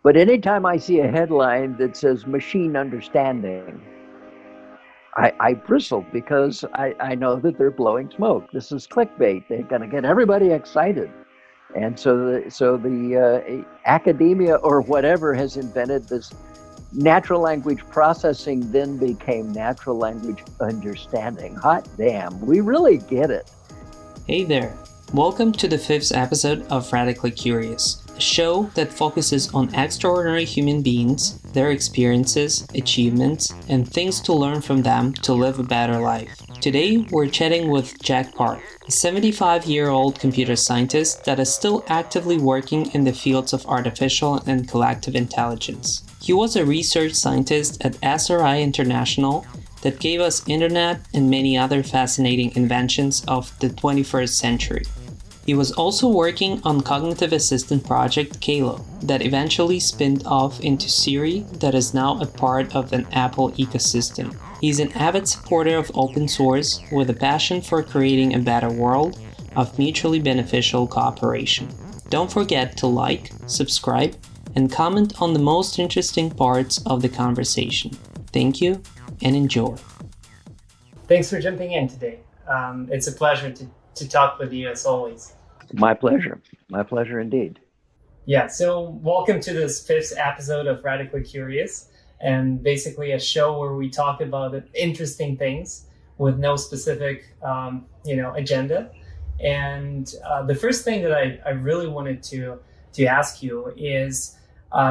But anytime I see a headline that says machine understanding, I bristle because I know that they're blowing smoke. This is clickbait. They're going to get everybody excited. And so the academia or whatever has invented this natural language processing, then became natural language understanding. Hot damn, we really get it. Hey there! Welcome to the 5th episode of Radically Curious, a show that focuses on extraordinary human beings, their experiences, achievements, and things to learn from them to live a better life. Today, we're chatting with Jack Park, a 75-year-old computer scientist that is still actively working in the fields of artificial and collective intelligence. He was a research scientist at SIRI International that gave us internet and many other fascinating inventions of the 21st century. He was also working on Cognitive Assistant Project CALO that eventually spinned off into SIRI that is now a part of an Apple ecosystem. He's an avid supporter of open source with a passion for creating a better world of mutually beneficial cooperation. Don't forget to like, subscribe, and comment on the most interesting parts of the conversation. Thank you and enjoy. Thanks for jumping in today. It's a pleasure to talk with you as always. My pleasure. My pleasure indeed. Yeah, so welcome to this 5th episode of Radically Curious, and basically a show where we talk about interesting things with no specific agenda. And the first thing that I really wanted to ask you is,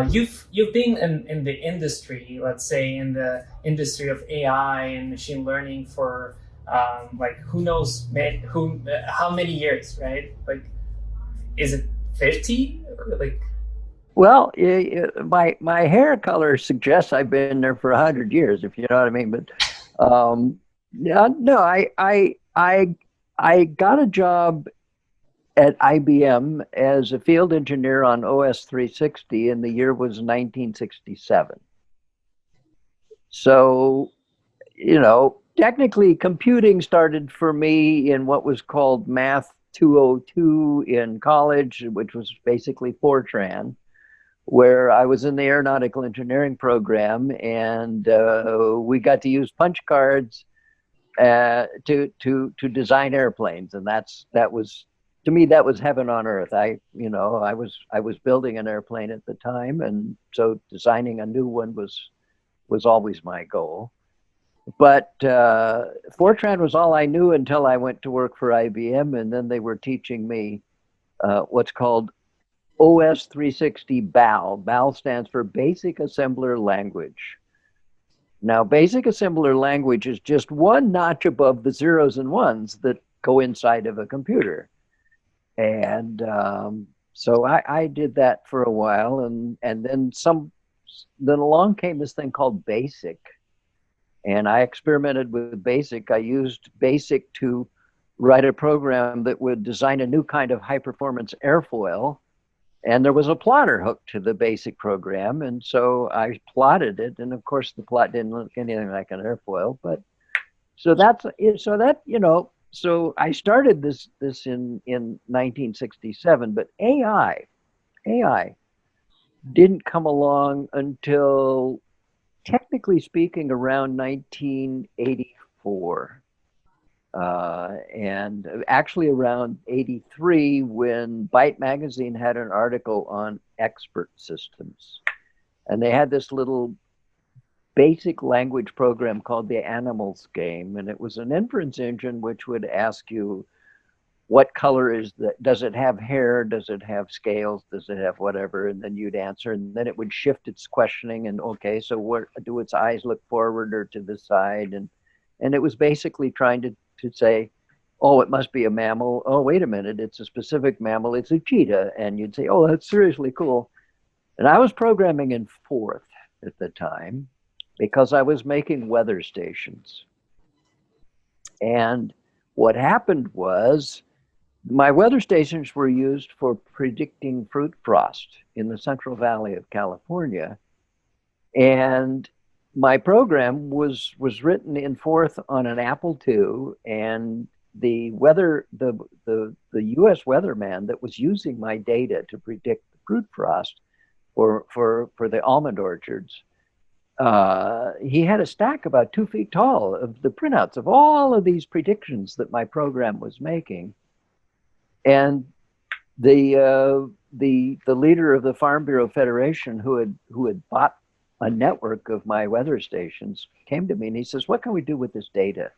you've been in the industry, let's say in the industry of AI and machine learning for who knows how many years, right? Like, is it 50 or like? Well, my hair color suggests I've been there for 100 years, if you know what I mean. But yeah, no, I got a job at IBM as a field engineer on OS 360, and the year was 1967. So, technically computing started for me in what was called Math 202 in college, which was basically Fortran, where I was in the aeronautical engineering program, and we got to use punch cards to design airplanes, and that was, to me, that was heaven on earth. I was building an airplane at the time, and so designing a new one was always my goal. But Fortran was all I knew until I went to work for IBM, and then they were teaching me what's called OS 360 BAL. BAL stands for Basic Assembler Language. Now, Basic Assembler Language is just one notch above the zeros and ones that go inside of a computer. And so I did that for a while, and then along came this thing called BASIC. And I experimented with BASIC. I used BASIC to write a program that would design a new kind of high-performance airfoil. And there was a plotter hooked to the BASIC program. And so I plotted it. And of course, the plot didn't look anything like an airfoil. But so so I started this in 1967. But AI didn't come along until, technically speaking, around 1984. And actually around 83, when Byte magazine had an article on expert systems. And they had this little basic language program called the Animals game. And it was an inference engine which would ask you, what color is that? Does it have hair? Does it have scales? Does it have whatever? And then you'd answer, and then it would shift its questioning. And okay, so what do its eyes look forward or to the side? And it was basically trying to say, oh, it must be a mammal. Oh, wait a minute, it's a specific mammal. It's a cheetah. And you'd say, oh, that's seriously cool. And I was programming in Forth at the time because I was making weather stations. And what happened was, my weather stations were used for predicting fruit frost in the Central Valley of California. And my program was written in Forth on an Apple II, and the US weatherman that was using my data to predict the fruit frost for the almond orchards. He had a stack about 2 feet tall of the printouts of all of these predictions that my program was making. And the leader of the Farm Bureau Federation, who had bought a network of my weather stations, came to me and he says, "What can we do with this data?"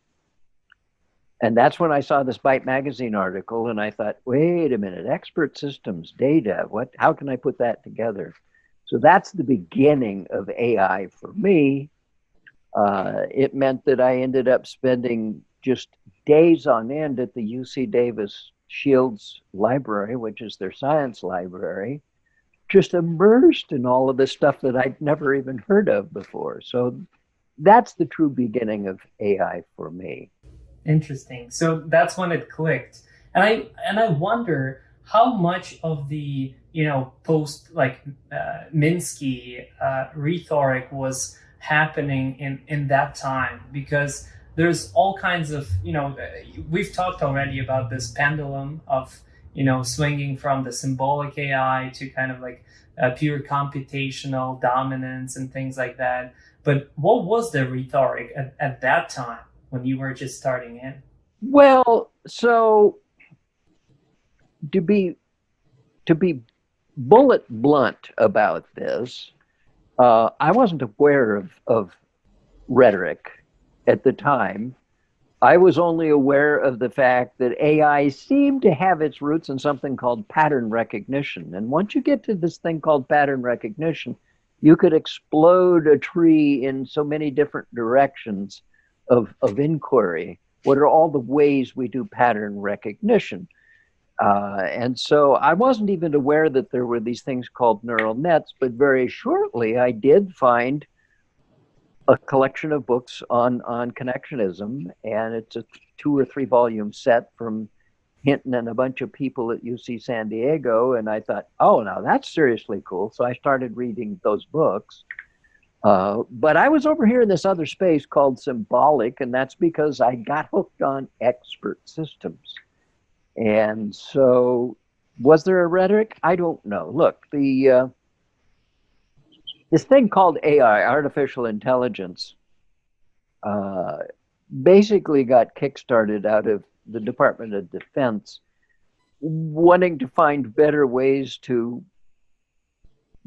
And that's when I saw this Byte magazine article, and I thought, "Wait a minute, expert systems data. What? How can I put that together?" So that's the beginning of AI for me. It meant that I ended up spending just days on end at the UC Davis Shields Library, which is their science library, just immersed in all of this stuff that I'd never even heard of before. So that's the true beginning of AI for me. Interesting. So that's when it clicked. And I wonder how much of the, post Minsky rhetoric was happening in that time, because there's all kinds of, we've talked already about this pendulum of, swinging from the symbolic AI to kind of like pure computational dominance and things like that. But what was the rhetoric at that time when you were just starting in? Well, so to be bullet blunt about this, I wasn't aware of rhetoric at the time. I was only aware of the fact that AI seemed to have its roots in something called pattern recognition. And once you get to this thing called pattern recognition, you could explode a tree in so many different directions of inquiry. What are all the ways we do pattern recognition? And so I wasn't even aware that there were these things called neural nets, but very shortly I did find a collection of books on connectionism, and it's a 2 or 3 volume set from Hinton and a bunch of people at UC San Diego, and I thought, oh, now that's seriously cool. So I started reading those books. But I was over here in this other space called Symbolic, and that's because I got hooked on expert systems. And so was there a rhetoric? I don't know. Look, this thing called AI, artificial intelligence, basically got kickstarted out of the Department of Defense wanting to find better ways to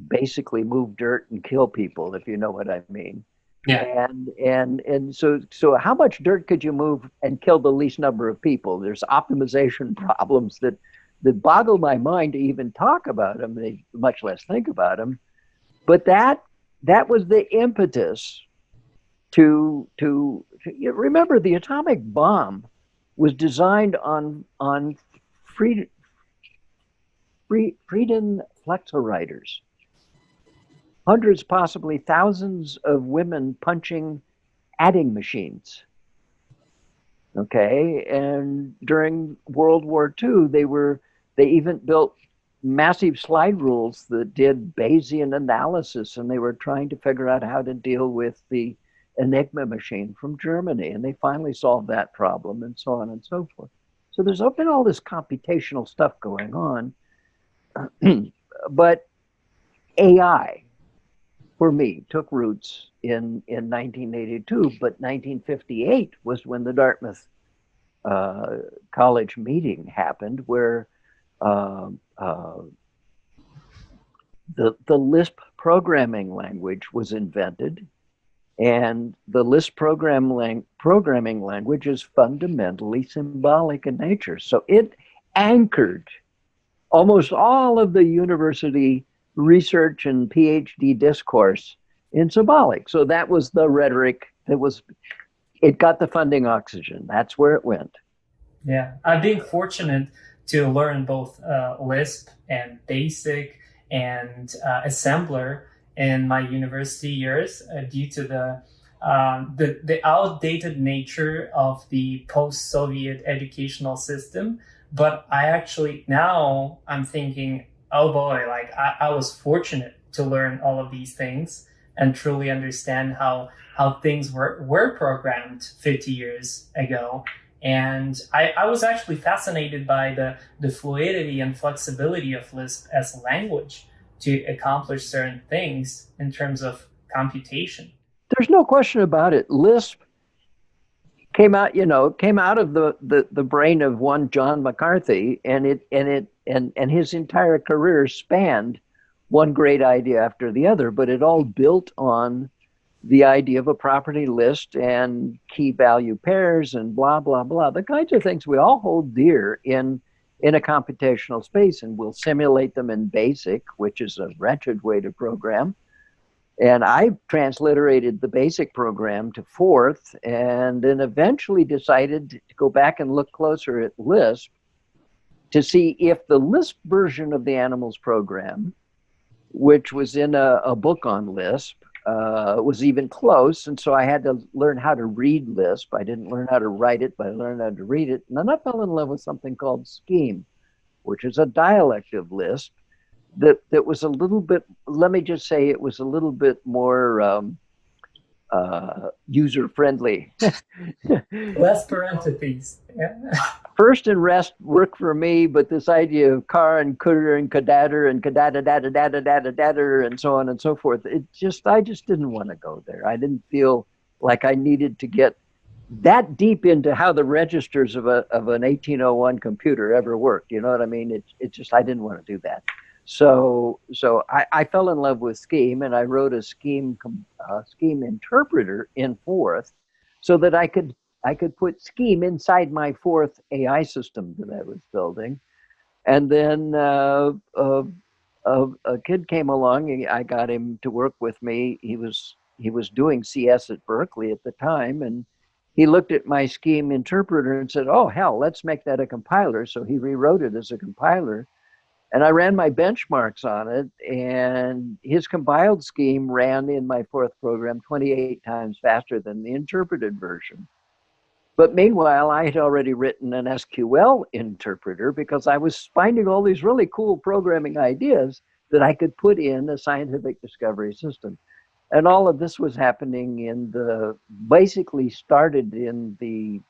basically move dirt and kill people, if you know what I mean. Yeah. And so how much dirt could you move and kill the least number of people? There's optimization problems that boggle my mind to even talk about them, much less think about them. But that was the impetus to remember, the atomic bomb was designed on Frieden flexowriters. Hundreds, possibly thousands of women punching adding machines. Okay, and during World War II, they even built massive slide rules that did Bayesian analysis, and they were trying to figure out how to deal with the Enigma machine from Germany, and they finally solved that problem, and so on and so forth. So there's been all this computational stuff going on, but AI, for me, took roots in 1982, but 1958 was when the Dartmouth College meeting happened, where the Lisp programming language was invented, and the Lisp programming language is fundamentally symbolic in nature. So it anchored almost all of the university research and PhD discourse in symbolic. So that was the rhetoric it got the funding oxygen. That's where it went. Yeah, I've been fortunate to learn both Lisp and BASIC and assembler in my university years due to the outdated nature of the post-Soviet educational system. But now I'm thinking, oh boy, like I was fortunate to learn all of these things and truly understand how things were programmed 50 years ago. And I was actually fascinated by the fluidity and flexibility of Lisp as a language, to accomplish certain things in terms of computation. There's no question about it. Lisp came out of the brain of one John McCarthy, and his entire career spanned one great idea after the other, but it all built on the idea of a property list and key value pairs and blah blah blah, the kinds of things we all hold dear in a computational space, and we'll simulate them in BASIC, which is a wretched way to program. And I transliterated the BASIC program to Forth, and then eventually decided to go back and look closer at Lisp to see if the Lisp version of the Animals program, which was in a book on Lisp, was even close. And so I had to learn how to read Lisp. I didn't learn how to write it, but I learned how to read it. And then I fell in love with something called Scheme, which is a dialect of Lisp that was a little bit, let me just say, it was a little bit more user-friendly. Less parentheses. Yeah. First and rest work for me, but this idea of car and cooter and cadatter and cadada and so on and so forth, I just didn't want to go there. I didn't feel like I needed to get that deep into how the registers of an 1801 computer ever worked. You know what I mean? It just, I didn't want to do that. So I fell in love with Scheme, and I wrote a Scheme interpreter in Forth so that I could put Scheme inside my Forth AI system that I was building. And then a kid came along, and I got him to work with me. He was doing CS at Berkeley at the time, and he looked at my Scheme interpreter and said, "Oh, hell, let's make that a compiler." So he rewrote it as a compiler. And I ran my benchmarks on it, and his compiled Scheme ran in my Forth program 28 times faster than the interpreted version. But meanwhile, I had already written an SQL interpreter because I was finding all these really cool programming ideas that I could put in a scientific discovery system. And all of this was happening basically started in the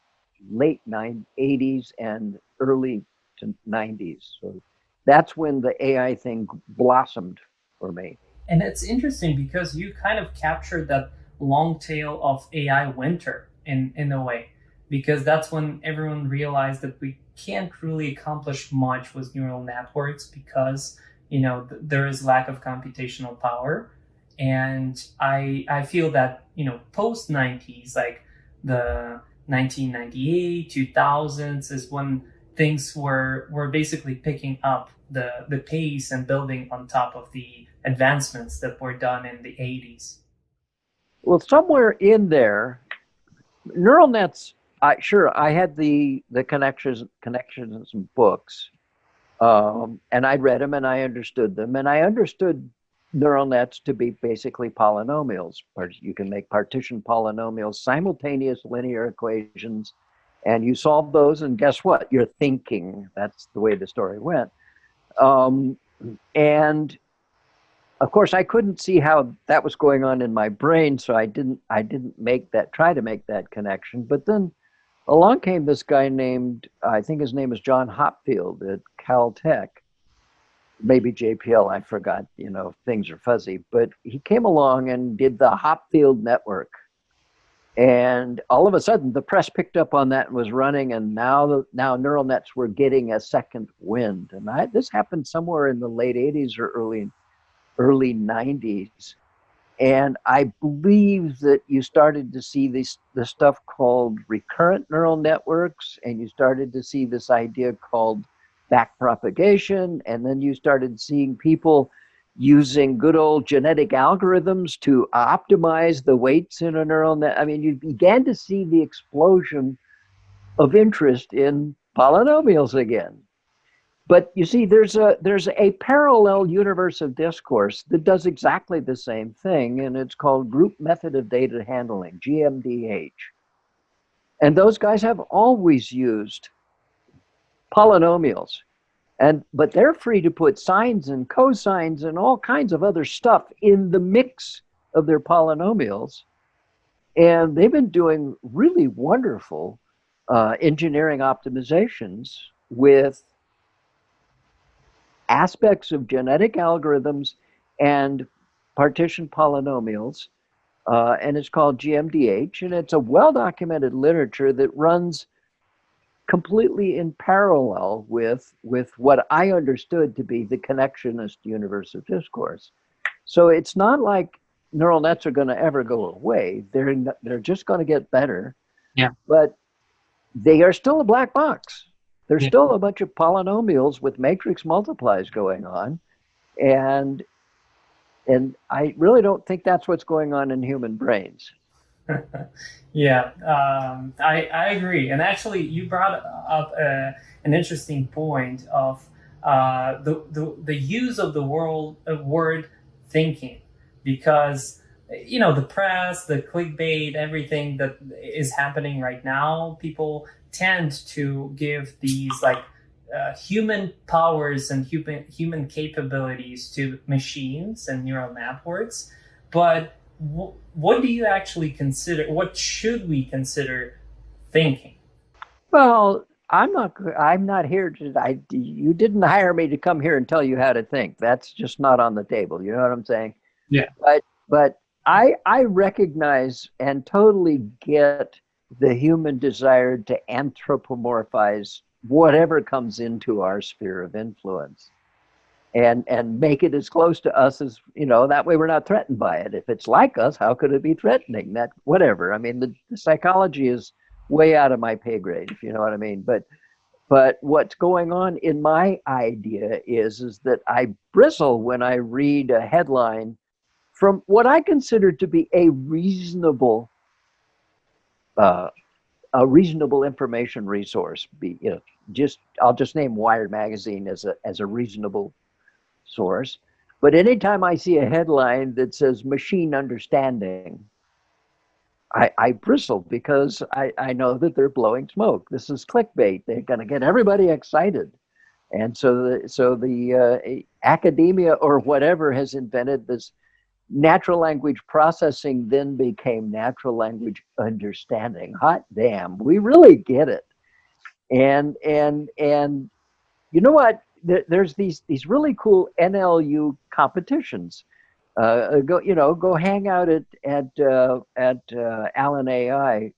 late 80s and early to 90s. So that's when the AI thing blossomed for me. And it's interesting because you kind of captured that long tail of AI winter in a way, because that's when everyone realized that we can't really accomplish much with neural networks because, there is lack of computational power. And I feel that, post 90s, like the 1998, 2000s is when things were basically picking up the pace and building on top of the advancements that were done in the 80s. Well, somewhere in there, neural nets, I had the connectionism books, and I read them and I understood them. And I understood neural nets to be basically polynomials. You can make partition polynomials, simultaneous linear equations, and you solve those, and guess what? You're thinking. That's the way the story went. And of course, I couldn't see how that was going on in my brain, so I didn't try to make that connection. But then along came this guy named, I think his name is John Hopfield at Caltech, maybe JPL, I forgot, things are fuzzy. But he came along and did the Hopfield network. And all of a sudden, the press picked up on that and was running, and now neural nets were getting a second wind. And this happened somewhere in the late 80s or early 90s. And I believe that you started to see this stuff called recurrent neural networks, and you started to see this idea called backpropagation, and then you started seeing people using good old genetic algorithms to optimize the weights in a neural net. I mean, you began to see the explosion of interest in polynomials again. But you see, there's a parallel universe of discourse that does exactly the same thing, and it's called Group Method of Data Handling, GMDH. And those guys have always used polynomials. But they're free to put sines and cosines and all kinds of other stuff in the mix of their polynomials. And they've been doing really wonderful engineering optimizations with aspects of genetic algorithms and partition polynomials, and it's called GMDH, and it's a well-documented literature that runs completely in parallel with what I understood to be the connectionist universe of discourse. So it's not like neural nets are going to ever go away. They're just going to get better. Yeah. But they are still a black box. There's Yeah. still a bunch of polynomials with matrix multiplies going on, and I really don't think that's what's going on in human brains. Yeah, I agree. And actually, you brought up an interesting point of the use of the word thinking, because the press, the clickbait, everything that is happening right now, people tend to give these like human powers and human capabilities to machines and neural networks, but what do you actually consider? What should we consider thinking? Well, I'm not here to. You didn't hire me to come here and tell you how to think. That's just not on the table. You know what I'm saying? Yeah. But I recognize and totally get the human desire to anthropomorphize whatever comes into our sphere of influence, and make it as close to us as, that way we're not threatened by it. If it's like us, how could it be threatening? That whatever. I mean, the psychology is way out of my pay grade, if you know what I mean. But what's going on in my idea is that I bristle when I read a headline from what I consider to be uh, a reasonable information resource. I'll just name Wired magazine as a reasonable source. But anytime I see a headline that says machine understanding, I bristle, because I know that they're blowing smoke. This is clickbait. They're going to get everybody excited. And so the academia or whatever has invented this natural language processing, then became natural language understanding. Hot damn, we really get it. And you know what? There's these really cool NLU competitions. Go hang out at Allen AI,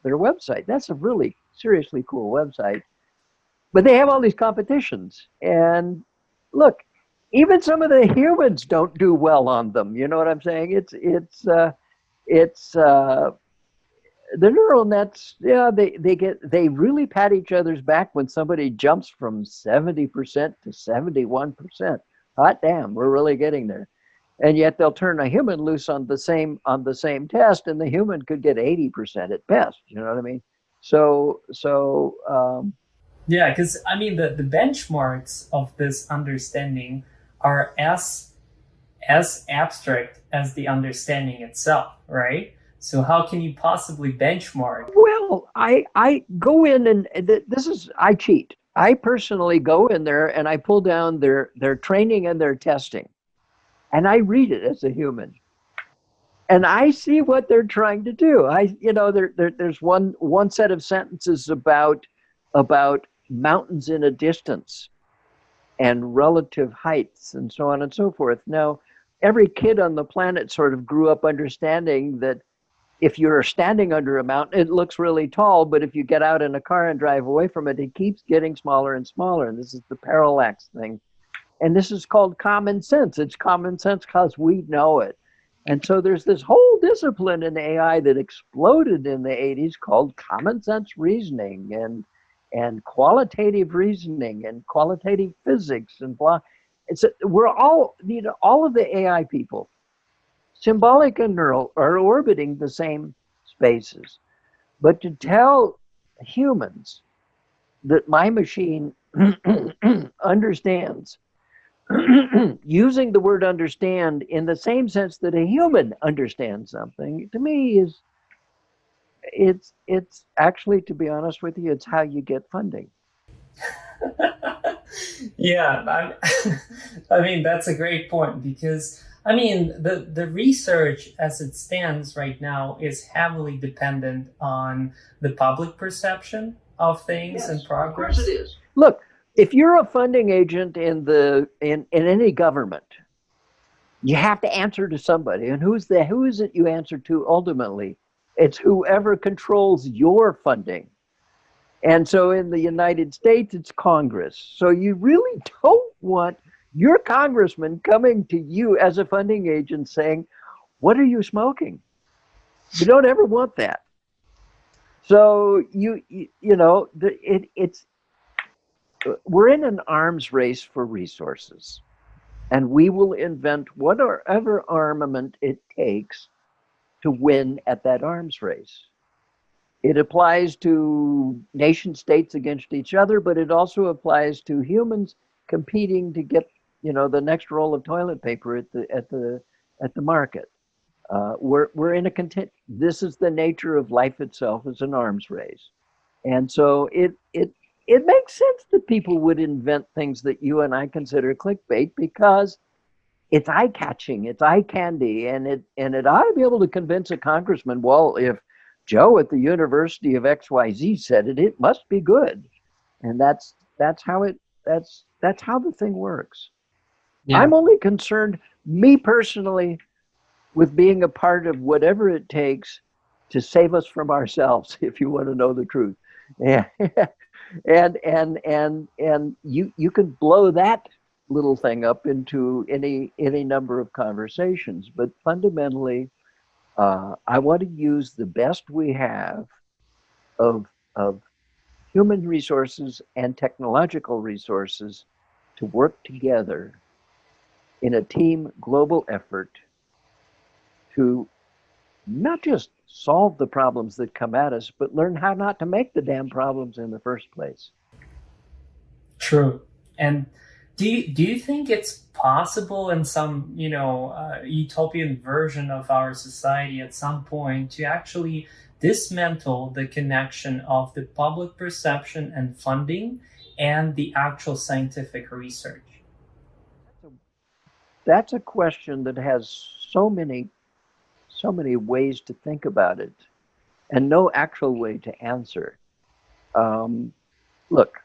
their website. That's a really seriously cool website. But they have all these competitions, and look, even some of the humans don't do well on them. You know what I'm saying? It's the neural nets. Yeah, they really pat each other's back when somebody jumps from 70% to 71%. Hot damn, we're really getting there. And yet they'll turn a human loose on the same test, and the human could get 80% at best. You know what I mean? Yeah, because I mean the benchmarks of this understanding are as abstract as the understanding itself, right? So how can you possibly benchmark? Well, I go in, and I cheat. I personally go in there and I pull down their training and their testing, and I read it as a human, and I see what they're trying to do. There's one set of sentences about mountains in a distance and relative heights and so on and so forth. Now, every kid on the planet sort of grew up understanding that if you're standing under a mountain, it looks really tall, but if you get out in a car and drive away from it, it keeps getting smaller and smaller. And this is the parallax thing. And this is called common sense. It's common sense because we know it. And so there's this whole discipline in AI that exploded in the 80s called common sense reasoning and qualitative reasoning and qualitative physics and blah. We're all of the AI people, symbolic and neural, are orbiting the same spaces. But to tell humans that my machine understands, using the word understand in the same sense that a human understands something, to me it's actually, to be honest with you, it's how you get funding. Yeah, I mean that's a great point, because I mean the research as it stands right now is heavily dependent on the public perception of things and progress. Of course it is. Look, If you're a funding agent in any government, you have to answer to somebody. And who is it you answer to ultimately? It's whoever controls your funding. And so in the United States, it's Congress. So you really don't want your congressman coming to you as a funding agent saying, "What are you smoking?" You don't ever want that. So it's we're in an arms race for resources, and we will invent whatever armament it takes to win at that arms race. It applies to nation states against each other, but it also applies to humans competing to get, the next roll of toilet paper at the market. We're in a content. This is the nature of life itself, as an arms race, and so it makes sense that people would invent things that you and I consider clickbait because it's eye catching, it's eye candy, and it ought to be able to convince a congressman. Well, if Joe at the University of XYZ said it, it must be good, and that's how that's how the thing works. Yeah. I'm only concerned, me personally, with being a part of whatever it takes to save us from ourselves, if you want to know the truth. Yeah. And you can blow that little thing up into any number of conversations, but fundamentally, I want to use the best we have of of human resources and technological resources to work together in a team global effort to not just solve the problems that come at us, but learn how not to make the damn problems in the first place. True. And do you think it's possible in some, utopian version of our society at some point to actually dismantle the connection of the public perception and funding and the actual scientific research? That's a question that has so many ways to think about it, and no actual way to answer. Um, Look,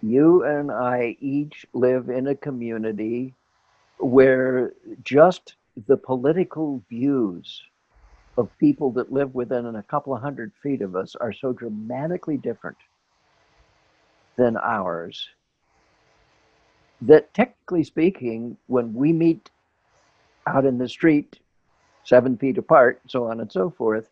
you and I each live in a community where just the political views of people that live within a couple of 100 feet of us are so dramatically different than ours that, technically speaking, when we meet out in the street 7 feet apart, so on and so forth,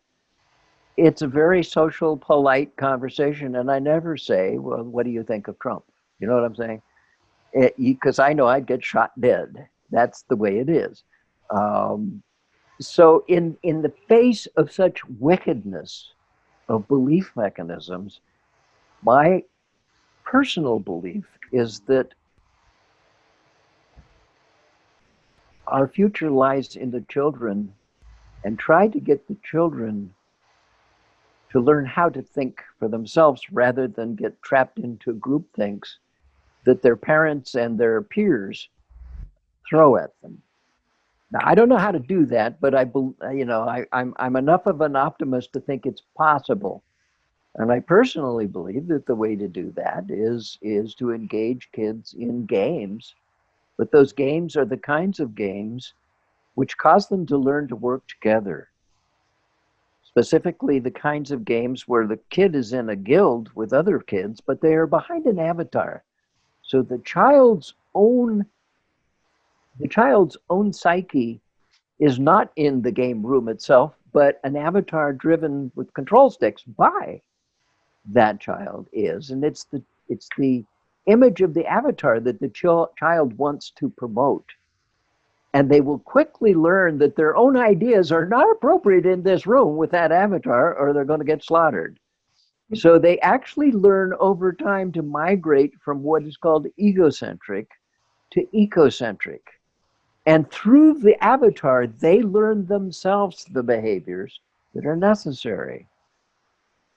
it's a very social, polite conversation. And I never say, "Well, what do you think of Trump?" You know what I'm saying? Because I know I'd get shot dead. That's the way it is. Um, so, in the face of such wickedness of belief mechanisms, my personal belief is that our future lies in the children, and try to get the children to learn how to think for themselves rather than get trapped into group thinks that their parents and their peers throw at them. Now, I don't know how to do that, but I'm enough of an optimist to think it's possible. And I personally believe that the way to do that is to engage kids in games, but those games are the kinds of games which cause them to learn to work together. Specifically, the kinds of games where the kid is in a guild with other kids, but they are behind an avatar. So the child's own psyche is not in the game room itself, but an avatar driven with control sticks by that child is, and it's the image of the avatar that the child wants to promote. And they will quickly learn that their own ideas are not appropriate in this room with that avatar, or they're going to get slaughtered. So they actually learn over time to migrate from what is called egocentric to ecocentric. And through the avatar, they learn themselves the behaviors that are necessary,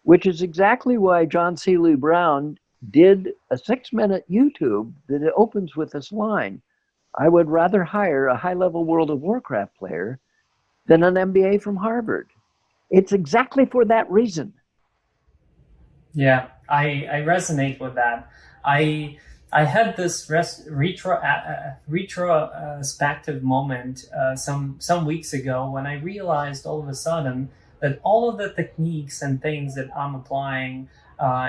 which is exactly why John C. Lee Brown did a 6-minute YouTube that opens with this line: "I would rather hire a high-level World of Warcraft player than an MBA from Harvard." It's exactly for that reason. Yeah, I resonate with that. I had this retrospective moment some weeks ago when I realized all of a sudden that all of the techniques and things that I'm applying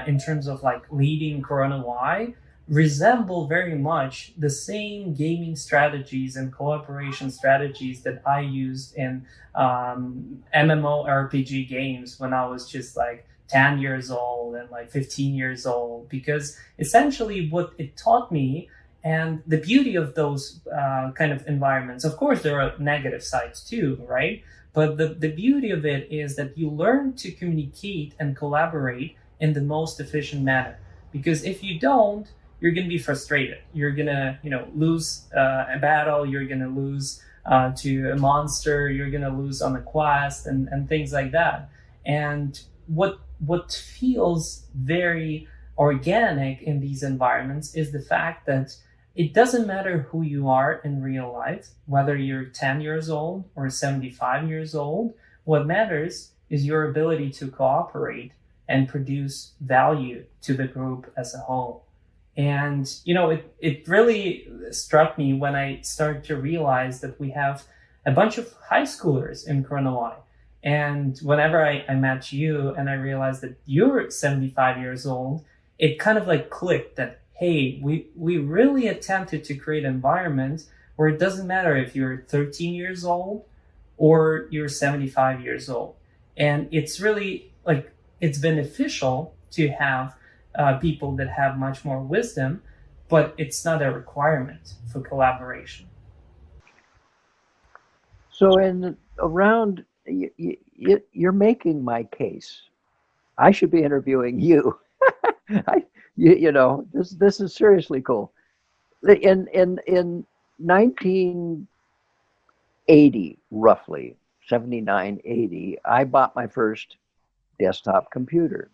in terms of like leading Corona Y resemble very much the same gaming strategies and collaboration strategies that I used in MMORPG games when I was just like 10 years old and like 15 years old, because essentially what it taught me, and the beauty of those kind of environments, of course there are negative sides too, right? But the beauty of it is that you learn to communicate and collaborate in the most efficient manner. Because if you don't, you're going to be frustrated. You're going to, lose a battle. You're going to lose to a monster. You're going to lose on a quest and things like that. And what feels very organic in these environments is the fact that it doesn't matter who you are in real life, whether you're 10 years old or 75 years old. What matters is your ability to cooperate and produce value to the group as a whole. And, it really struck me when I started to realize that we have a bunch of high schoolers in Corona Y. And whenever I met you and I realized that you're 75 years old, it kind of like clicked that, hey, we really attempted to create an environment where it doesn't matter if you're 13 years old or you're 75 years old. And it's really like, it's beneficial to have people that have much more wisdom, but it's not a requirement for collaboration. So you're making my case. I should be interviewing you. This is seriously cool. In 1980, roughly 79, 80, I bought my first desktop computer.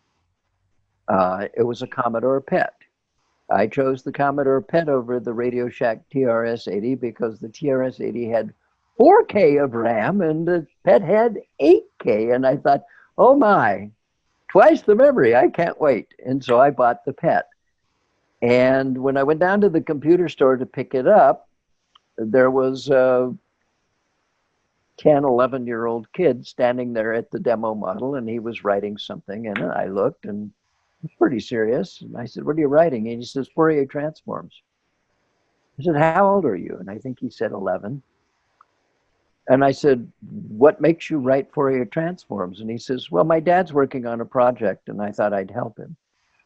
It was a Commodore PET. I chose the Commodore PET over the Radio Shack TRS-80 because the TRS-80 had 4K of RAM and the PET had 8K. And I thought, oh my, twice the memory. I can't wait. And so I bought the PET. And when I went down to the computer store to pick it up, there was a 10, 11-year-old kid standing there at the demo model, and he was writing something. And I looked, and it was pretty serious. And I said, what are you writing? And he says, Fourier transforms. I said, how old are you? And I think he said 11. And I said, what makes you write Fourier transforms? And he says, well, my dad's working on a project, and I thought I'd help him.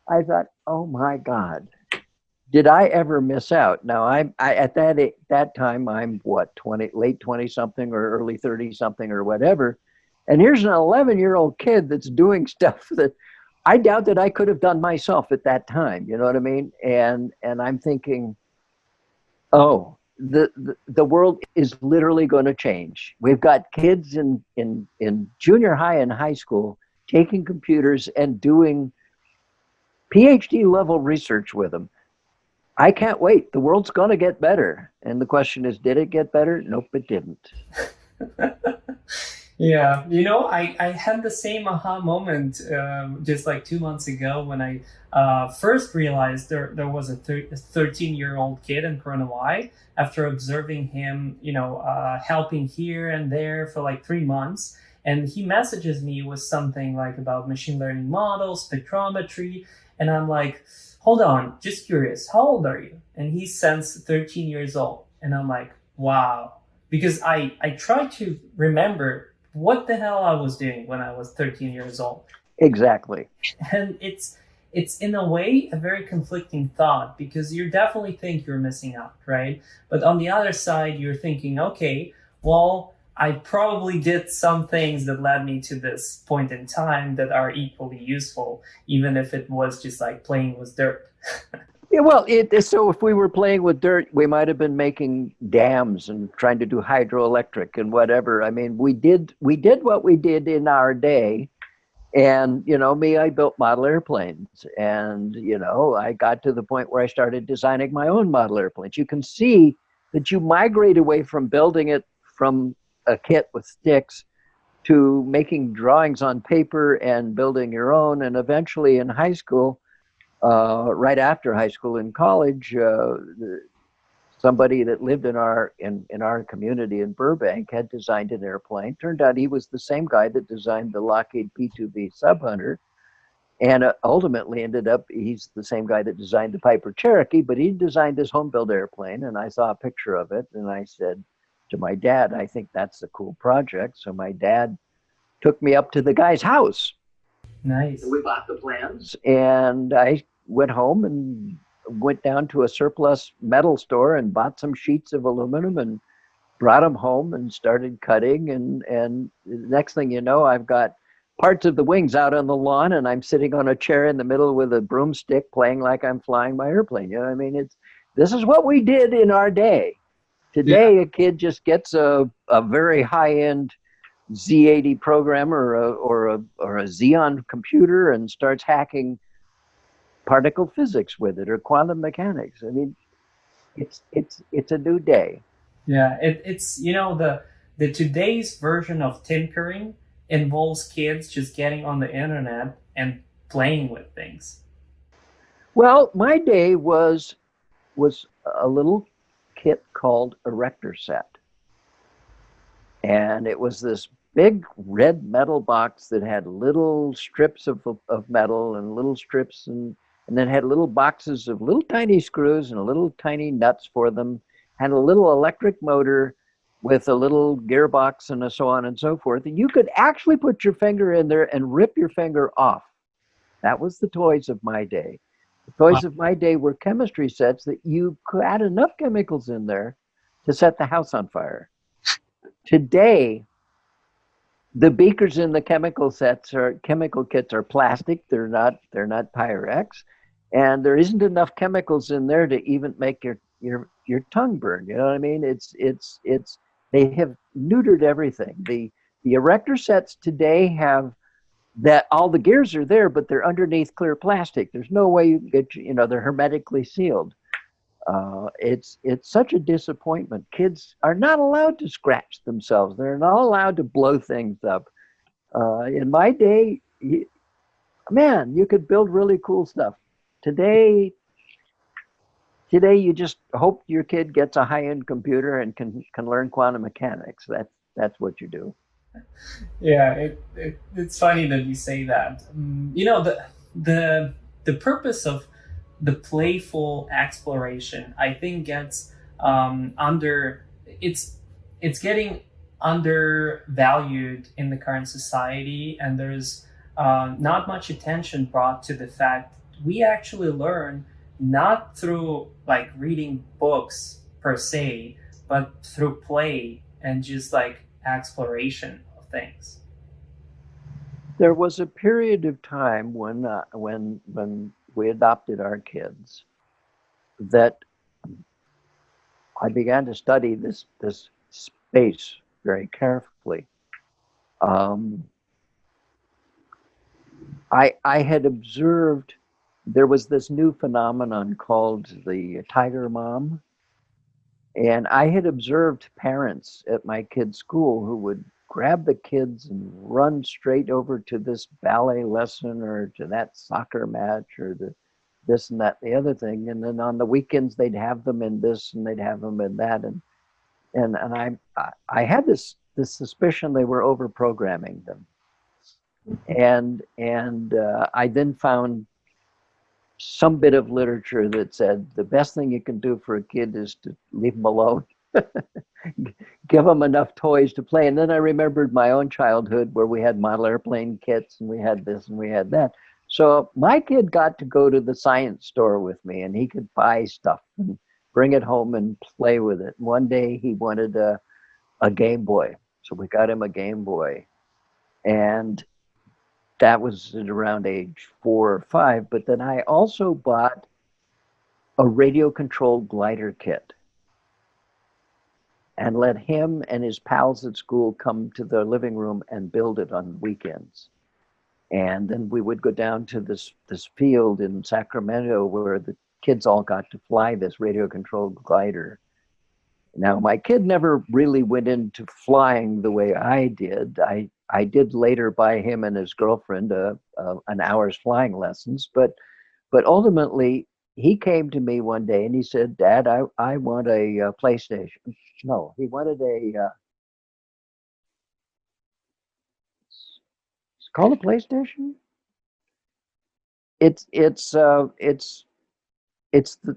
I thought, oh my God, did I ever miss out? Now, I at that time, I'm what, 20, late 20-something or early 30-something or whatever. And here's an 11-year-old kid that's doing stuff that I doubt that I could have done myself at that time. You know what I mean? And I'm thinking, oh, the world is literally going to change. We've got kids in junior high and high school taking computers and doing PhD level research with them. I can't wait. The world's going to get better. And the question is, did it get better? Nope, it didn't. Yeah, I had the same aha moment just like 2 months ago when I first realized there was a 13-year-old kid in Corona Y after observing him, helping here and there for like 3 months. And he messages me with something like about machine learning models, spectrometry. And I'm like, hold on, just curious, how old are you? And he sends 13 years old. And I'm like, wow. Because I try to remember what the hell I was doing when I was 13 years old. Exactly. And it's in a way a very conflicting thought, because you definitely think you're missing out, right? But on the other side, you're thinking, okay, well, I probably did some things that led me to this point in time that are equally useful, even if it was just like playing with dirt. Yeah, well, so if we were playing with dirt, we might have been making dams and trying to do hydroelectric and whatever. I mean, we did what we did in our day. And, I built model airplanes. And, I got to the point where I started designing my own model airplanes. You can see that you migrate away from building it from a kit with sticks to making drawings on paper and building your own. And eventually in high school, right after high school and college, somebody that lived in our community in Burbank had designed an airplane. Turned out he was the same guy that designed the Lockheed P-2V Sub Hunter, and ultimately ended up he's the same guy that designed the Piper Cherokee. But he designed this home built airplane, and I saw a picture of it, and I said to my dad, "I think that's a cool project." So my dad took me up to the guy's house. Nice. We bought the plans, and I went home and went down to a surplus metal store and bought some sheets of aluminum and brought them home and started cutting. And the next thing you know, I've got parts of the wings out on the lawn, and I'm sitting on a chair in the middle with a broomstick playing like I'm flying my airplane. You know what I mean? This is what we did in our day. Today, a kid just gets a very high-end Z80 program or a Xeon computer and starts hacking particle physics with it or quantum mechanics. I mean, it's a new day. Yeah, it's the today's version of tinkering involves kids just getting on the internet and playing with things. Well, my day was a little kit called Erector Set. And it was this big red metal box that had little strips of metal and little strips, and then had little boxes of little tiny screws and little tiny nuts for them, had a little electric motor with a little gearbox and so on and so forth. And you could actually put your finger in there and rip your finger off. That was the toys of my day. The toys of my day were chemistry sets that you could add enough chemicals in there to set the house on fire. Today, the beakers in the chemical kits are plastic. They're not Pyrex, and there isn't enough chemicals in there to even make your tongue burn. You know what I mean? It's they have neutered everything. The erector sets today have that all the gears are there, but they're underneath clear plastic. There's no way you can get, they're hermetically sealed. It's such a disappointment. Kids are not allowed to scratch themselves. They're not allowed to blow things up. In my day, man, you could build really cool stuff. Today you just hope your kid gets a high-end computer and can learn quantum mechanics. That's what you do. Yeah, it's funny that you say that. The purpose of the playful exploration, I think, gets it's getting undervalued in the current society, and there's not much attention brought to the fact we actually learn not through like reading books per se, but through play and just like exploration of things. There was a period of time when we adopted our kids that I began to study this space very carefully. I had observed there was this new phenomenon called the tiger mom, and I had observed parents at my kids' school who would grab the kids and run straight over to this ballet lesson or to that soccer match or this and that, the other thing. And then on the weekends, they'd have them in this and they'd have them in that. And I had this suspicion they were over programming them. And I then found some bit of literature that said the best thing you can do for a kid is to leave them alone. Give them enough toys to play. And then I remembered my own childhood where we had model airplane kits and we had this and we had that. So my kid got to go to the science store with me, and he could buy stuff and bring it home and play with it. One day he wanted a Game Boy. So we got him a Game Boy. And that was at around age 4 or 5. But then I also bought a radio-controlled glider kit and let him and his pals at school come to the living room and build it on weekends. And then we would go down to this field in Sacramento where the kids all got to fly this radio-controlled glider. Now, my kid never really went into flying the way I did. I did later buy him and his girlfriend an hour's flying lessons, but But ultimately, he came to me one day and he said, "Dad, I want a PlayStation." No, he wanted it's called a PlayStation. It's the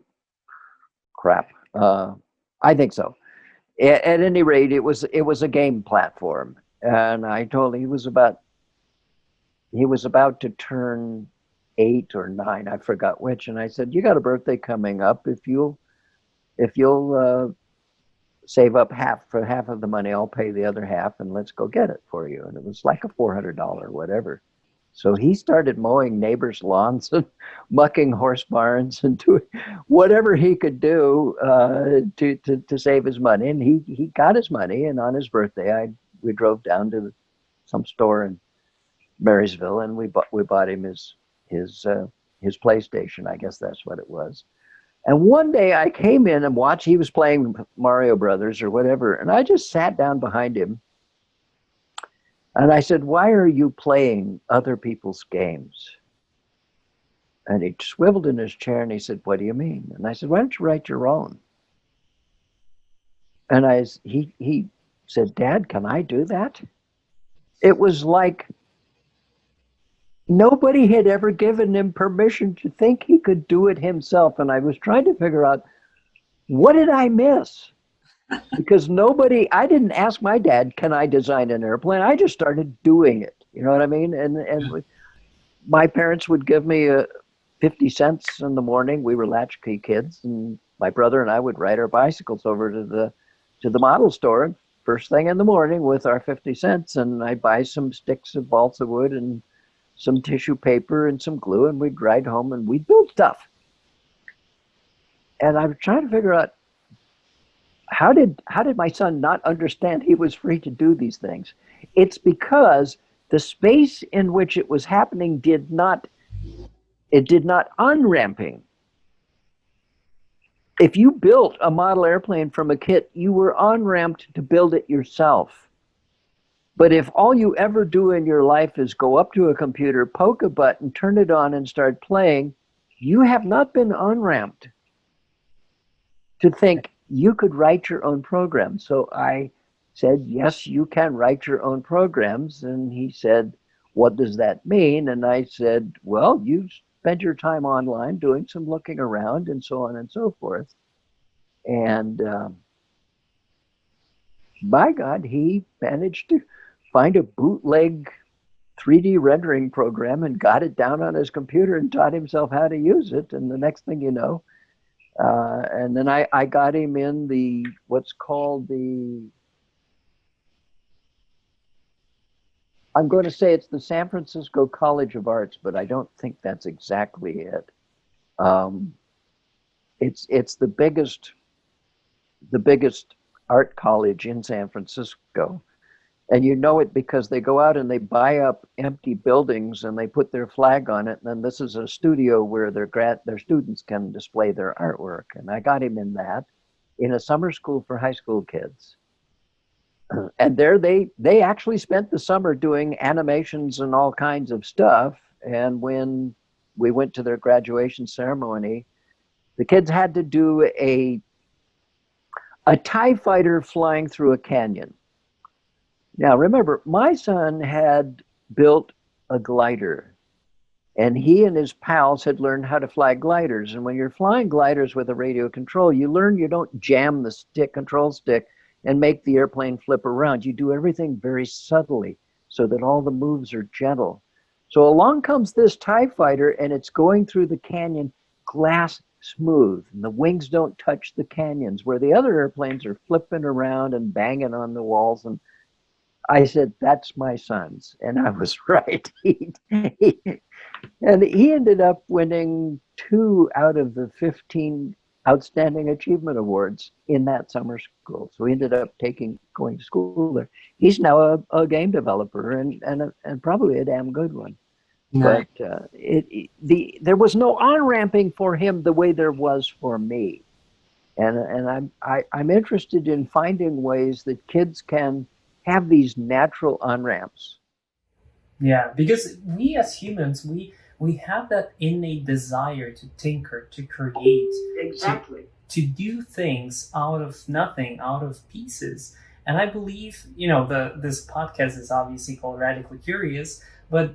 crap. I think so. At any rate, it was a game platform, and I told him he was about to turn 8 or 9, I forgot which, and I said, "You got a birthday coming up. If you'll save up half of the money, I'll pay the other half, and let's go get it for you." And it was like a $400 whatever. So he started mowing neighbors' lawns and mucking horse barns and doing whatever he could do to save his money. And he got his money. And on his birthday, we drove down to some store in Marysville, and we bought him his PlayStation. I guess that's what it was. And one day I came in and watched. He was playing Mario Brothers or whatever, and I just sat down behind him. And I said, "Why are you playing other people's games?" And he swiveled in his chair and he said, "What do you mean?" And I said, "Why don't you write your own?" And he said, "Dad, can I do that?" It was like nobody had ever given him permission to think he could do it himself. And I was trying to figure out, what did I miss? Because I didn't ask my dad, "Can I design an airplane?" I just started doing it. You know what I mean? And my parents would give me 50 cents in the morning. We were latchkey kids, and my brother and I would ride our bicycles over to the model store first thing in the morning with our 50 cents, and I'd buy some sticks of balsa wood and some tissue paper and some glue, and we'd ride home and we'd build stuff. And I was trying to figure out, how did my son not understand he was free to do these things? It's because the space in which it was happening did not on-ramping. If you built a model airplane from a kit, you were on-ramped to build it yourself. But if all you ever do in your life is go up to a computer, poke a button, turn it on, and start playing, you have not been on-ramped to think you could write your own programs. So I said, "Yes, you can write your own programs." And he said, "What does that mean?" And I said, "Well, you spend your time online doing some looking around and so on and so forth." And by God, he managed to find a bootleg 3D rendering program and got it down on his computer and taught himself how to use it. And the next thing you know, and then I got him in what's called I'm going to say it's the San Francisco College of Arts, but I don't think that's exactly it. Um, it's the biggest art college in San Francisco. And you know it because they go out and they buy up empty buildings and they put their flag on it. And then this is a studio where their students can display their artwork. And I got him in that, in a summer school for high school kids. And there they actually spent the summer doing animations and all kinds of stuff. And when we went to their graduation ceremony, the kids had to do a TIE fighter flying through a canyon. Now, remember, my son had built a glider, and he and his pals had learned how to fly gliders. And when you're flying gliders with a radio control, you learn you don't jam the control stick and make the airplane flip around. You do everything very subtly so that all the moves are gentle. So along comes this TIE fighter, and it's going through the canyon glass smooth, and the wings don't touch the canyons, where the other airplanes are flipping around and banging on the walls. And I said, "That's my son's." And I was right. And he ended up winning 2 out of the 15 Outstanding Achievement Awards in that summer school. So he ended up going to school there. He's now a game developer, and probably a damn good one. Nice. But there was no on-ramping for him the way there was for me. And I'm interested in finding ways that kids can have these natural on-ramps. Yeah, because we as humans, we have that innate desire to tinker, to create, Exactly. to do things out of nothing, out of pieces. And I believe, this podcast is obviously called Radically Curious, but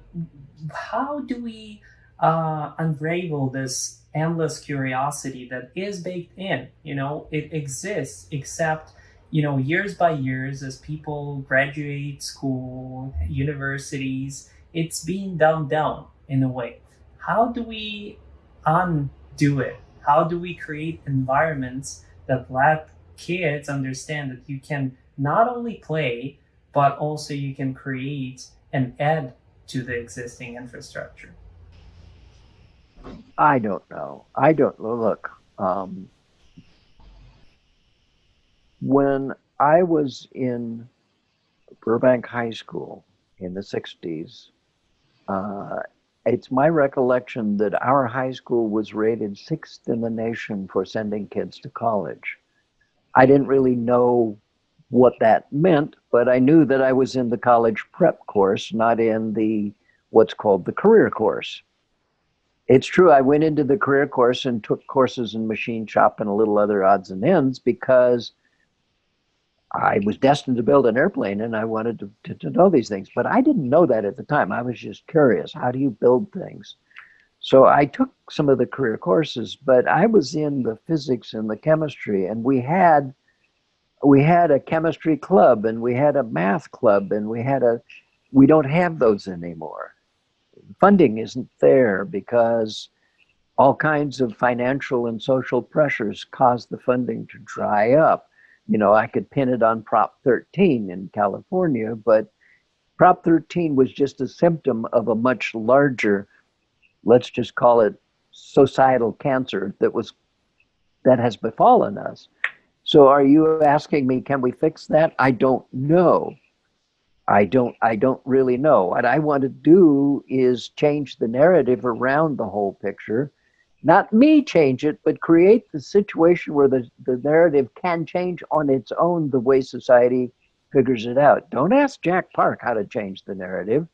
how do we unravel this endless curiosity that is baked in? It exists, except, years by years, as people graduate school, universities, it's being dumbed down in a way. How do we undo it? How do we create environments that let kids understand that you can not only play, but also you can create and add to the existing infrastructure? I don't know. I don't know. Look, when I was in Burbank High School in the 60s, uh, it's my recollection that our high school was rated sixth in the nation for sending kids to college. I didn't really know what that meant, but I knew that I was in the college prep course, not in the what's called the career course. It's true, I went into the career course and took courses in machine shop and a little other odds and ends because I was destined to build an airplane and I wanted to know these things. But I didn't know that at the time. I was just curious. How do you build things? So I took some of the career courses, but I was in the physics and the chemistry, and we had a chemistry club and we had a math club and we don't have those anymore. Funding isn't there because all kinds of financial and social pressures cause the funding to dry up. I could pin it on Prop 13 in California, but Prop 13 was just a symptom of a much larger, let's just call it societal cancer that has befallen us. So are you asking me, can we fix that? I don't know. I don't really know. What I want to do is change the narrative around the whole picture. Not me change it, but create the situation where the narrative can change on its own the way society figures it out. Don't ask Jack Park how to change the narrative.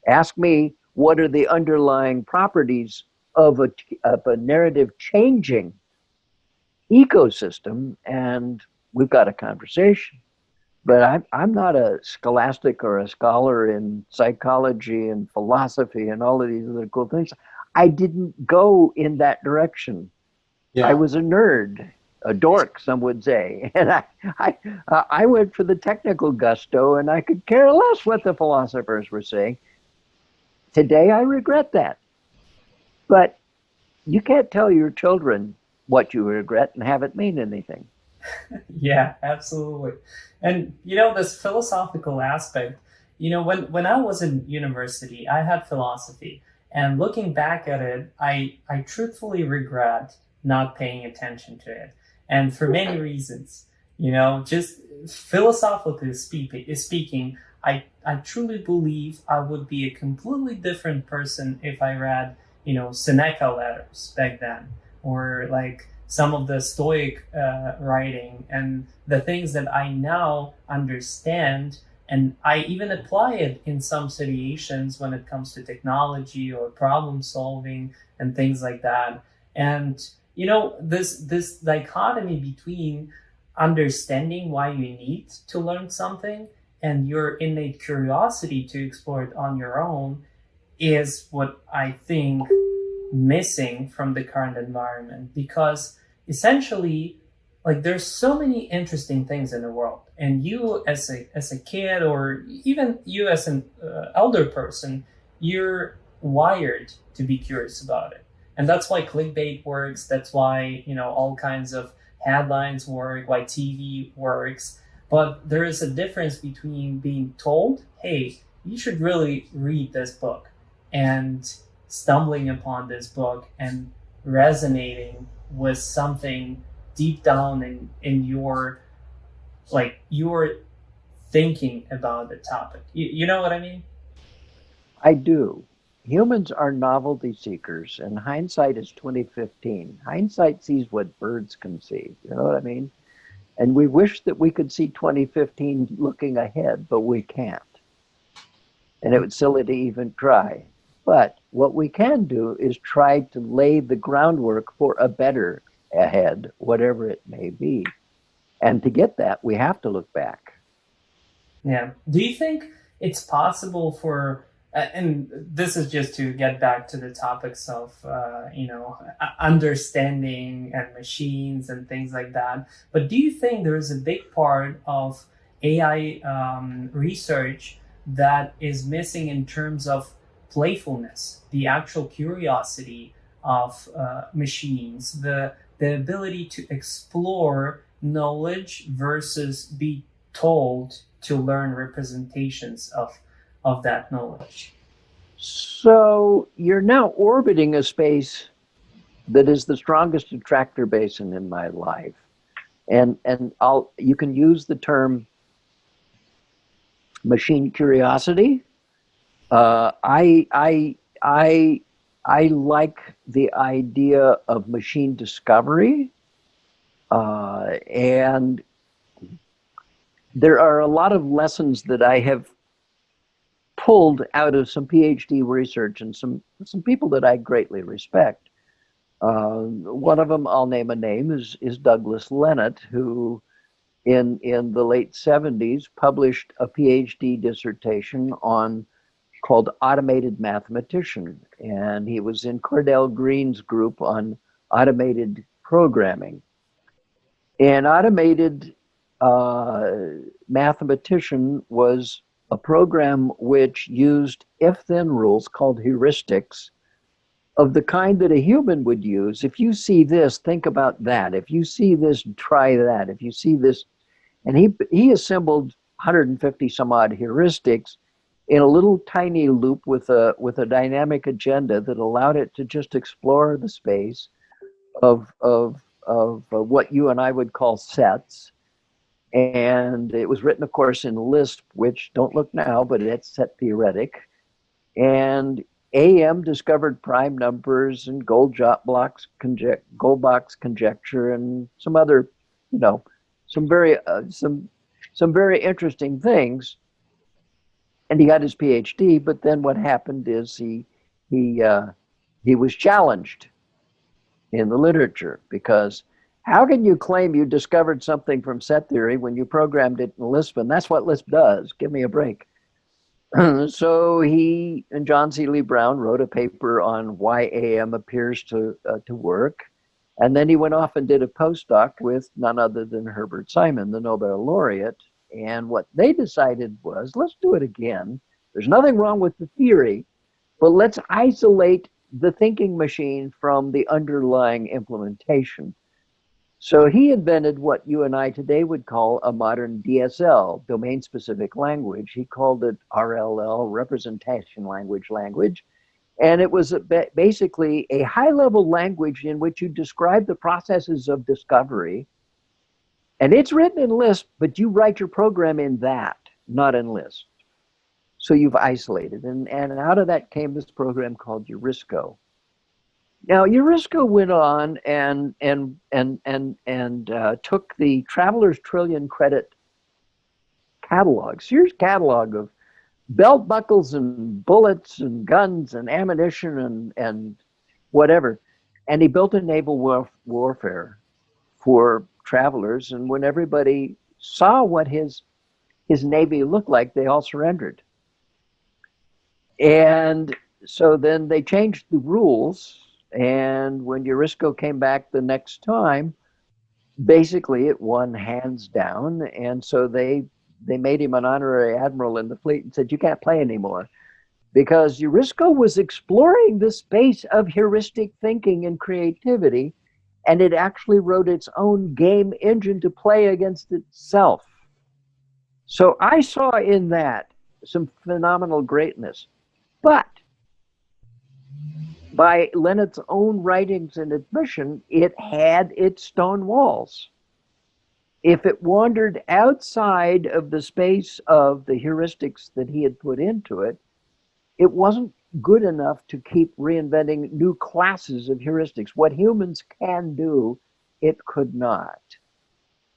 Ask me what are the underlying properties of a narrative changing ecosystem, and we've got a conversation. But I'm not a scholastic or a scholar in psychology and philosophy and all of these other cool things. I didn't go in that direction. I Yeah. was a nerd, a dork, some would say, and I went for the technical gusto, and I could care less what the philosophers were saying. Today, I regret that. But you can't tell your children what you regret and have it mean anything. Yeah, absolutely. And this philosophical aspect, when I was in university, I had philosophy. And looking back at it, I truthfully regret not paying attention to it. And for many reasons, just philosophically speaking, I truly believe I would be a completely different person if I read, Seneca letters back then, or like some of the Stoic writing and the things that I now understand. And I even apply it in some situations when it comes to technology or problem solving and things like that. And, this dichotomy between understanding why you need to learn something and your innate curiosity to explore it on your own is what I think missing from the current environment, because essentially, like, there's so many interesting things in the world, and you as a kid, or even you as an elder person, you're wired to be curious about it. And that's why clickbait works. That's why all kinds of headlines work, why TV works. But there is a difference between being told, hey, you should really read this book, and stumbling upon this book and resonating with something deep down in your thinking about the topic. You know what I mean? I do. Humans are novelty seekers, and hindsight is 2015. Hindsight sees what birds can see. You know what I mean? And we wish that we could see 2015 looking ahead, but we can't. And it was silly to even try. But what we can do is try to lay the groundwork for a better ahead, whatever it may be. And to get that, we have to look back. Yeah. Do you think it's possible for, and this is just to get back to the topics of, understanding and machines and things like that, but do you think there is a big part of AI research that is missing in terms of playfulness, the actual curiosity of machines, the ability to explore knowledge versus be told to learn representations of that knowledge? So you're now orbiting a space that is the strongest attractor basin in my life. And you can use the term machine curiosity. I like the idea of machine discovery, and there are a lot of lessons that I have pulled out of some PhD research and some people that I greatly respect. One of them, I'll name a name, is Douglas Lenat, who in the late 70s published a PhD dissertation called Automated Mathematician. And he was in Cordell Green's group on automated programming. And Automated Mathematician was a program which used if-then rules called heuristics of the kind that a human would use. If you see this, think about that. If you see this, try that. If you see this, and he assembled 150 some odd heuristics in a little tiny loop with a dynamic agenda that allowed it to just explore the space of what you and I would call sets. And it was written, of course, in Lisp, which don't look now, but it's set theoretic. And AM discovered prime numbers and Goldbox conjecture and some other, some very interesting things. And he got his PhD. But then what happened is he was challenged in the literature, because how can you claim you discovered something from set theory when you programmed it in Lisp? And that's what Lisp does. Give me a break. So he and John Seeley Brown wrote a paper on why AM appears to work. And then he went off and did a postdoc with none other than Herbert Simon, the Nobel laureate. And what they decided was, let's do it again. There's nothing wrong with the theory, but let's isolate the thinking machine from the underlying implementation. So he invented what you and I today would call a modern DSL, domain-specific language. He called it RLL, representation language. And it was basically a high-level language in which you describe the processes of discovery. And it's written in Lisp, but you write your program in that, not in Lisp. So you've isolated. And out of that came this program called Eurisco. Now, Eurisco went on and took the Traveler's Trillion Credit catalog, Sears catalog of belt buckles and bullets and guns and ammunition and whatever, and he built a naval warfare for travelers. And when everybody saw what his navy looked like, they all surrendered. And so then they changed the rules. And when Eurisco came back the next time, basically it won hands down. And so they made him an honorary admiral in the fleet and said, you can't play anymore. Because Eurisco was exploring the space of heuristic thinking and creativity, and it actually wrote its own game engine to play against itself. So I saw in that some phenomenal greatness. But by Lenat's own writings and admission, it had its stone walls. If it wandered outside of the space of the heuristics that he had put into it, it wasn't good enough to keep reinventing new classes of heuristics. What humans can do, it could not.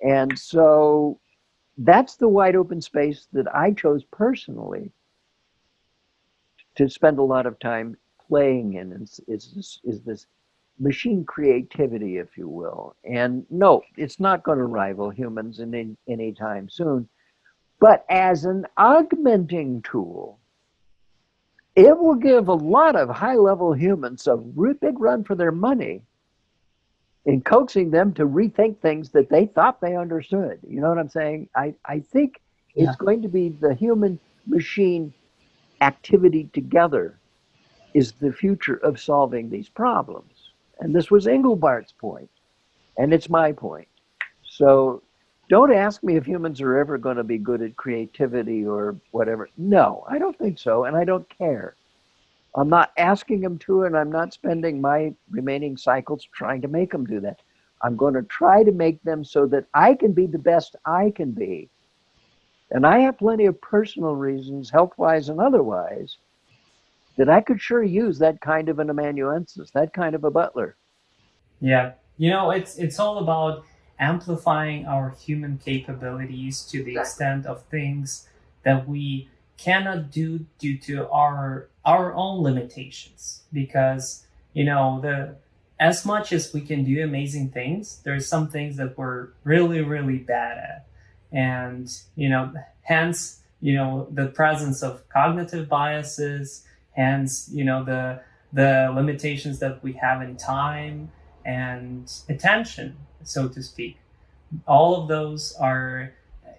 And so that's the wide open space that I chose personally to spend a lot of time playing in is this machine creativity, if you will. And no, it's not going to rival humans in any time soon. But as an augmenting tool, it will give a lot of high-level humans a big run for their money in coaxing them to rethink things that they thought they understood. You know what I'm saying? I think it's going to be the human-machine activity together is the future of solving these problems. And this was Engelbart's point, and it's my point. So don't ask me if humans are ever going to be good at creativity or whatever. No, I don't think so, and I don't care. I'm not asking them to, and I'm not spending my remaining cycles trying to make them do that. I'm going to try to make them so that I can be the best I can be. And I have plenty of personal reasons, health-wise and otherwise, that I could sure use that kind of an amanuensis, that kind of a butler. Yeah, it's all about amplifying our human capabilities to the extent of things that we cannot do due to our own limitations. Because as much as we can do amazing things, there's some things that we're really, really bad at. And hence the presence of cognitive biases, hence the limitations that we have in time and attention, so to speak. All of those are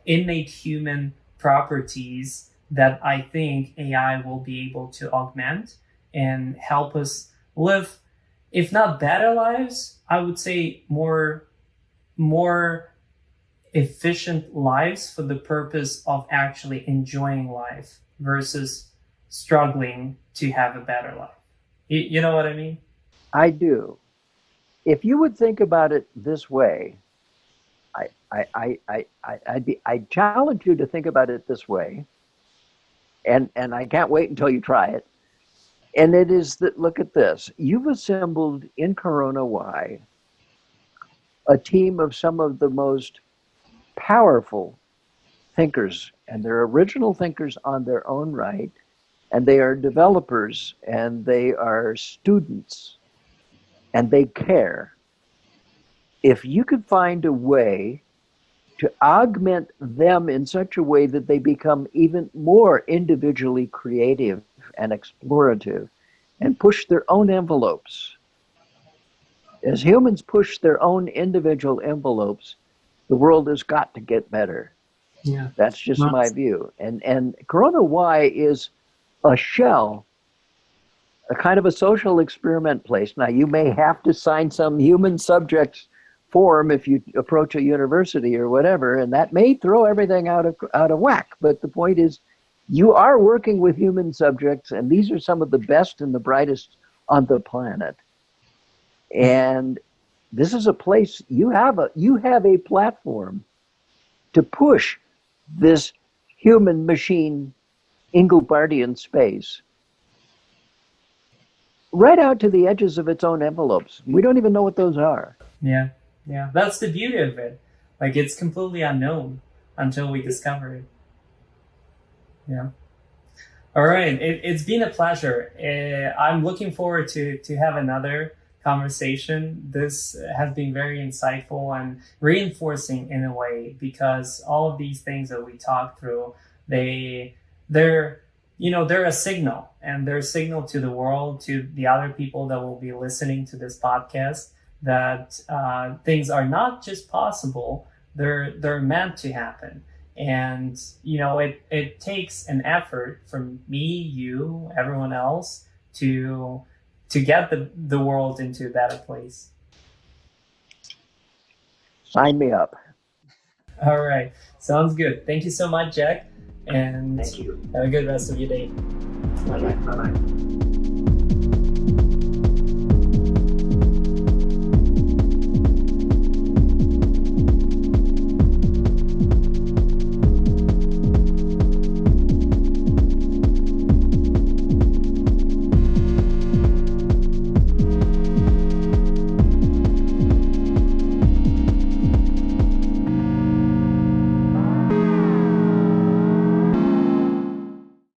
innate human properties that I think AI will be able to augment and help us live, if not better lives, I would say more efficient lives for the purpose of actually enjoying life versus struggling to have a better life. You know what I mean? I do. If you would think about it this way, I challenge you to think about it this way, and I can't wait until you try it. And it is that, look at this. You've assembled in Corona Y a team of some of the most powerful thinkers, and they're original thinkers on their own right, and they are developers, and they are students, and they care. If you could find a way to augment them in such a way that they become even more individually creative and explorative and push their own envelopes. As humans push their own individual envelopes, the world has got to get better. Yeah. That's just my view. And Corona Y is a shell, a kind of a social experiment place. Now, you may have to sign some human subjects form if you approach a university or whatever, and that may throw everything out of whack. But the point is, you are working with human subjects, and these are some of the best and the brightest on the planet. And this is a place you have a platform to push this human machine Engelbartian space right out to the edges of its own envelopes. We don't even know what those are. Yeah. That's the beauty of it. Like, it's completely unknown until we discover it. Yeah. All right. It's been a pleasure. I'm looking forward to have another conversation. This has been very insightful and reinforcing in a way, because all of these things that we talk through, they're a signal, and they're a signal to the world, to the other people that will be listening to this podcast, that things are not just possible, they're meant to happen. And it takes an effort from me, you, everyone else to get the world into a better place. Sign me up. All right, sounds good. Thank you so much, Jack, and Thank you. have a good rest of your day. Bye-bye.